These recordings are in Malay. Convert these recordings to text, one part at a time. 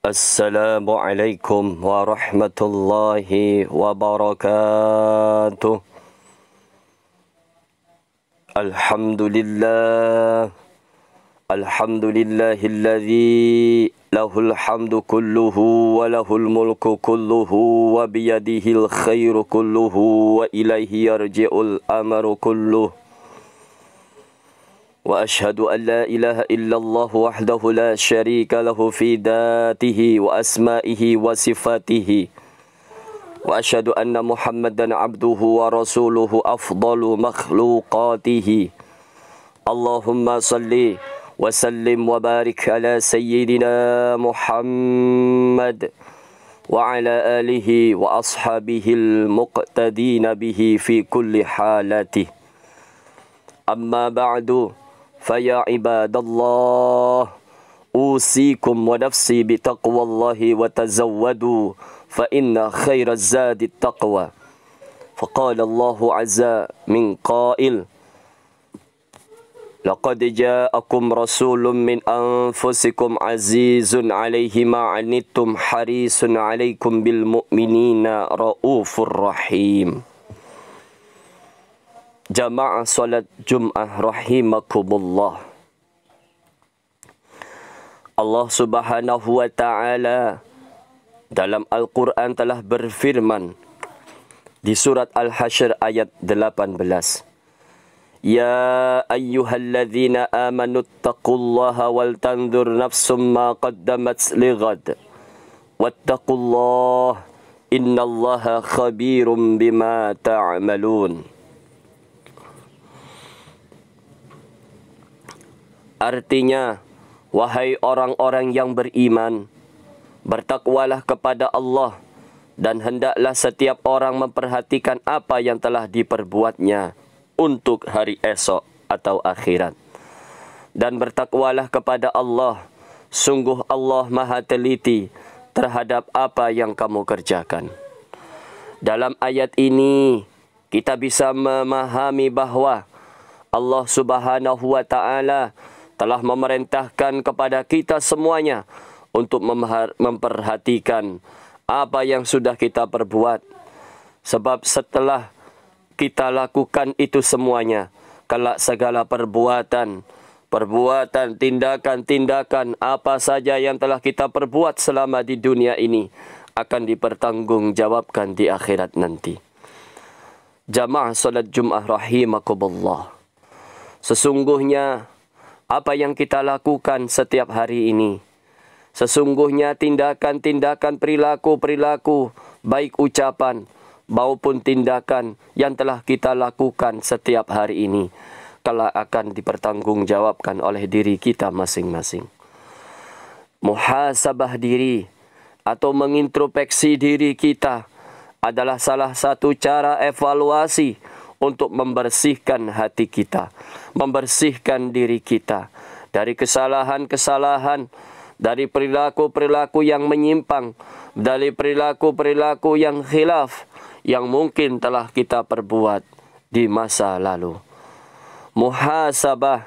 Assalamualaikum warahmatullahi wabarakatuh. Alhamdulillah. Alhamdulillahilladzi lahul hamdu kulluhu wa lahul mulku kulluhu wa biyadihil khairu kulluhu wa ilaihi yarji'ul amru kulluhu. وأشهد أن لا إله إلا الله وحده لا شريك له في ذاته وأسمائه وصفاته وأشهد أن محمدا عبده ورسوله أفضل مخلوقاته اللهم صل وسلم وبارك على سيدنا محمد وعلى آله وأصحابه المقتدين به في كل حالته أما بعد فيا عباد الله أوصيكم ونفسي بتقوى الله وتزودوا فإن خير الزاد التقوى فقال الله عز من قائل لقد جاءكم رسول من أنفسكم عزيز عليه ما عنتم حريص عليكم بالمؤمنين رؤوف رحيم. Jamaah salat Jum'ah rahimakumullah. Allah Subhanahu wa ta'ala dalam Al-Quran telah berfirman di surat Al-Hasyr ayat 18. Ya ayyuhalladzina amanu taqullaha wal tanzur nafsum ma qaddamat lighad wattaqullaha innallaha khabirum bima ta'malun. Artinya, wahai orang-orang yang beriman, bertakwalah kepada Allah dan hendaklah setiap orang memperhatikan apa yang telah diperbuatnya untuk hari esok atau akhirat. Dan bertakwalah kepada Allah, sungguh Allah Maha teliti terhadap apa yang kamu kerjakan. Dalam ayat ini, kita bisa memahami bahawa Allah Subhanahu wa ta'ala telah memerintahkan kepada kita semuanya untuk memperhatikan apa yang sudah kita perbuat. Sebab setelah kita lakukan itu semuanya, kelak segala perbuatan, tindakan apa saja yang telah kita perbuat selama di dunia ini akan dipertanggungjawabkan di akhirat nanti. Jamaah salat Jum'ah rahimakumullah. Sesungguhnya apa yang kita lakukan setiap hari ini, sesungguhnya tindakan-tindakan, perilaku-perilaku, baik ucapan maupun tindakan yang telah kita lakukan setiap hari ini, kelak akan dipertanggungjawabkan oleh diri kita masing-masing. Muhasabah diri atau mengintrospeksi diri kita adalah salah satu cara evaluasi untuk membersihkan hati kita, membersihkan diri kita dari kesalahan-kesalahan, dari perilaku-perilaku yang menyimpang, dari perilaku-perilaku yang khilaf, yang mungkin telah kita perbuat di masa lalu. Muhasabah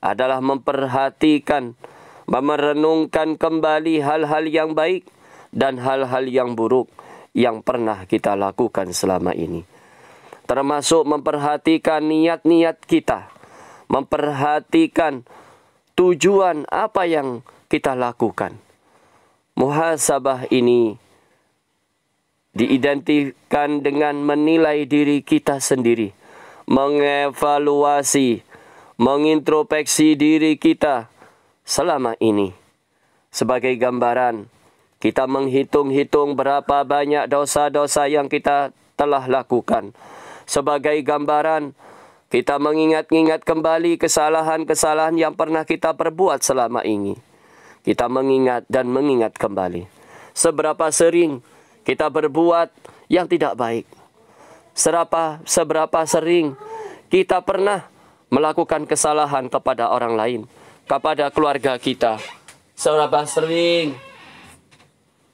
adalah memperhatikan, merenungkan kembali hal-hal yang baik dan hal-hal yang buruk yang pernah kita lakukan selama ini. Termasuk memperhatikan niat-niat kita, memperhatikan tujuan apa yang kita lakukan. Muhasabah ini diidentikan dengan menilai diri kita sendiri, mengevaluasi, mengintrospeksi diri kita selama ini. Sebagai gambaran, kita menghitung-hitung berapa banyak dosa-dosa yang kita telah lakukan. Sebagai gambaran, kita mengingat-ingat kembali kesalahan-kesalahan yang pernah kita perbuat selama ini. Kita mengingat dan mengingat kembali. Seberapa sering kita berbuat yang tidak baik. Seberapa sering kita pernah melakukan kesalahan kepada orang lain, kepada keluarga kita. Seberapa sering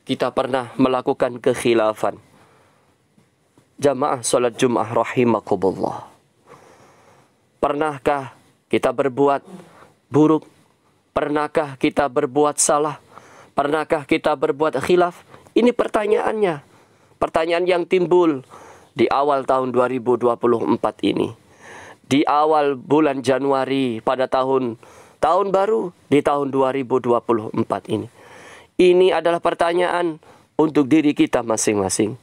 kita pernah melakukan kekhilafan. Jamaah salat Jum'ah rahimakumullah. Pernahkah kita berbuat buruk? Pernahkah kita berbuat salah? Pernahkah kita berbuat khilaf? Ini pertanyaannya. Pertanyaan yang timbul di awal tahun 2024 ini. Di awal bulan Januari pada tahun baru di tahun 2024 ini. Ini adalah pertanyaan untuk diri kita masing-masing.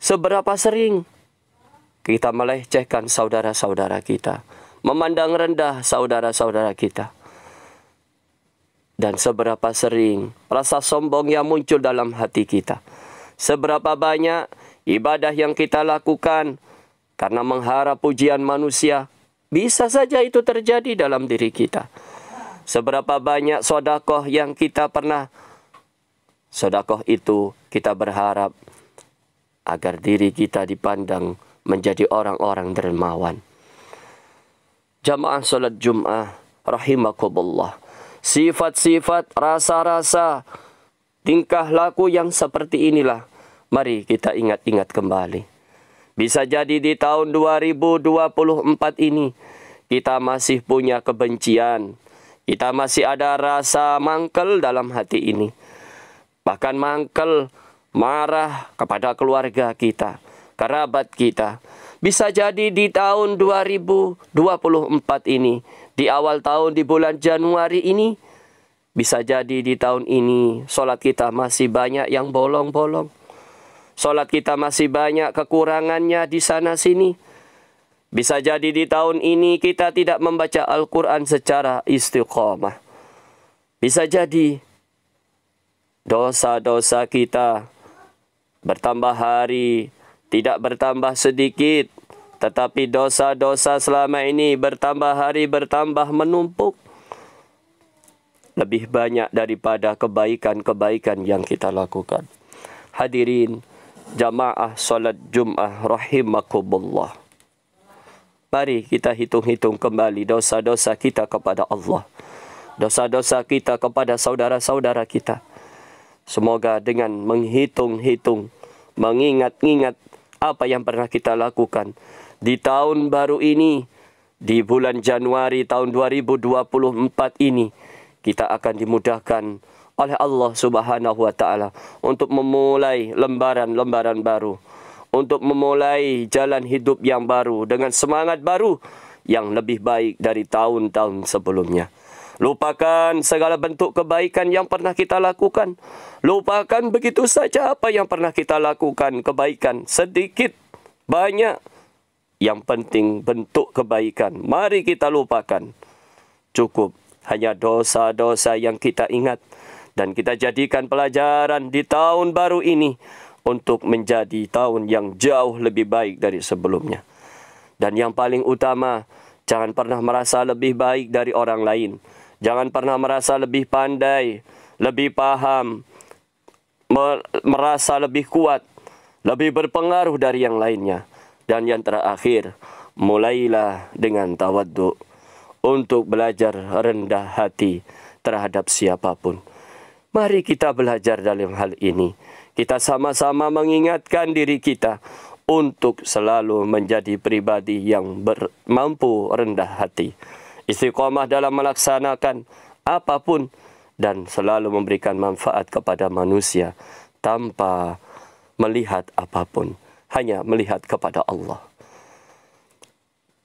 Seberapa sering kita melecehkan saudara-saudara kita, memandang rendah saudara-saudara kita. Dan seberapa sering rasa sombong yang muncul dalam hati kita. Seberapa banyak ibadah yang kita lakukan karena mengharap pujian manusia. Bisa saja itu terjadi dalam diri kita. Seberapa banyak sedekah yang kita pernah. Sedekah itu kita berharap agar diri kita dipandang menjadi orang-orang dermawan. Jamaah salat Jum'ah rahimakumullah. Sifat-sifat, rasa-rasa, tingkah laku yang seperti inilah mari kita ingat-ingat kembali. Bisa jadi di tahun 2024 ini kita masih punya kebencian. Kita masih ada rasa mangkel dalam hati ini. Bahkan mangkel, marah kepada keluarga kita, kerabat kita. Bisa jadi di tahun 2024 ini, di awal tahun di bulan Januari ini, bisa jadi di tahun ini solat kita masih banyak yang bolong-bolong. Solat kita masih banyak kekurangannya di sana-sini. Bisa jadi di tahun ini kita tidak membaca Al-Quran secara istiqamah. Bisa jadi dosa-dosa kita bertambah hari, tidak bertambah sedikit. Tetapi dosa-dosa selama ini bertambah hari, bertambah menumpuk. Lebih banyak daripada kebaikan-kebaikan yang kita lakukan. Hadirin jamaah salat Jum'ah rahimakumullah. Mari kita hitung-hitung kembali dosa-dosa kita kepada Allah. Dosa-dosa kita kepada saudara-saudara kita. Semoga dengan menghitung-hitung, mengingat-ingat apa yang pernah kita lakukan di tahun baru ini, di bulan Januari tahun 2024 ini, kita akan dimudahkan oleh Allah Subhanahu wa taala untuk memulai lembaran-lembaran baru, untuk memulai jalan hidup yang baru dengan semangat baru yang lebih baik dari tahun-tahun sebelumnya. Lupakan segala bentuk kebaikan yang pernah kita lakukan. Lupakan begitu saja apa yang pernah kita lakukan, kebaikan sedikit, banyak. Yang penting bentuk kebaikan. Mari kita lupakan. Cukup hanya dosa-dosa yang kita ingat. Dan kita jadikan pelajaran di tahun baru ini untuk menjadi tahun yang jauh lebih baik dari sebelumnya. Dan yang paling utama, jangan pernah merasa lebih baik dari orang lain. Jangan pernah merasa lebih pandai, lebih paham, merasa lebih kuat, lebih berpengaruh dari yang lainnya. Dan yang terakhir, mulailah dengan tawaddu untuk belajar rendah hati terhadap siapapun. Mari kita belajar dalam hal ini. Kita sama-sama mengingatkan diri kita untuk selalu menjadi pribadi yang mampu rendah hati. Istiqamah dalam melaksanakan apapun dan selalu memberikan manfaat kepada manusia tanpa melihat apapun. Hanya melihat kepada Allah.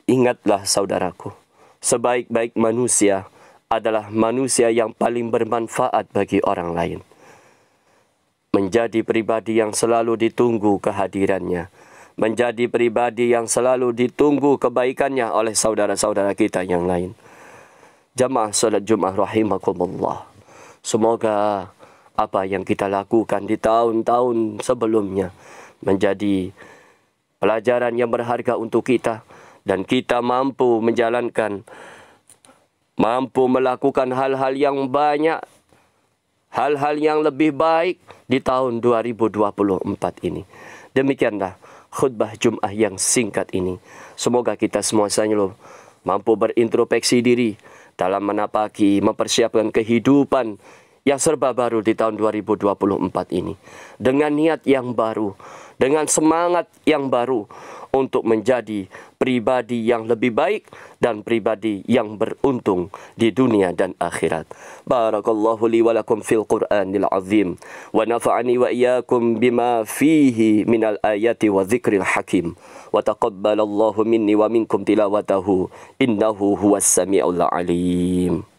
Ingatlah saudaraku, sebaik-baik manusia adalah manusia yang paling bermanfaat bagi orang lain. Menjadi pribadi yang selalu ditunggu kehadirannya. Menjadi pribadi yang selalu ditunggu kebaikannya oleh saudara-saudara kita yang lain. Jamaah salat Jum'ah rahimakumullah. Semoga apa yang kita lakukan di tahun-tahun sebelumnya menjadi pelajaran yang berharga untuk kita. Dan kita mampu menjalankan, mampu melakukan hal-hal yang banyak, hal-hal yang lebih baik di tahun 2024 ini. Demikianlah khutbah Jum'ah yang singkat ini. Semoga kita semua mampu berintrospeksi diri dalam menapaki, mempersiapkan kehidupan yang serba baru di tahun 2024 ini. Dengan niat yang baru, dengan semangat yang baru untuk menjadi pribadi yang lebih baik dan pribadi yang beruntung di dunia dan akhirat. Barakallahu li wa lakum fil Qur'anil azim wa nafa'ani wa iyyakum bima fihi minal ayati wa dzikril hakim wa taqabbalallahu minni wa minkum tilawatahu innahu huwas samiul alim.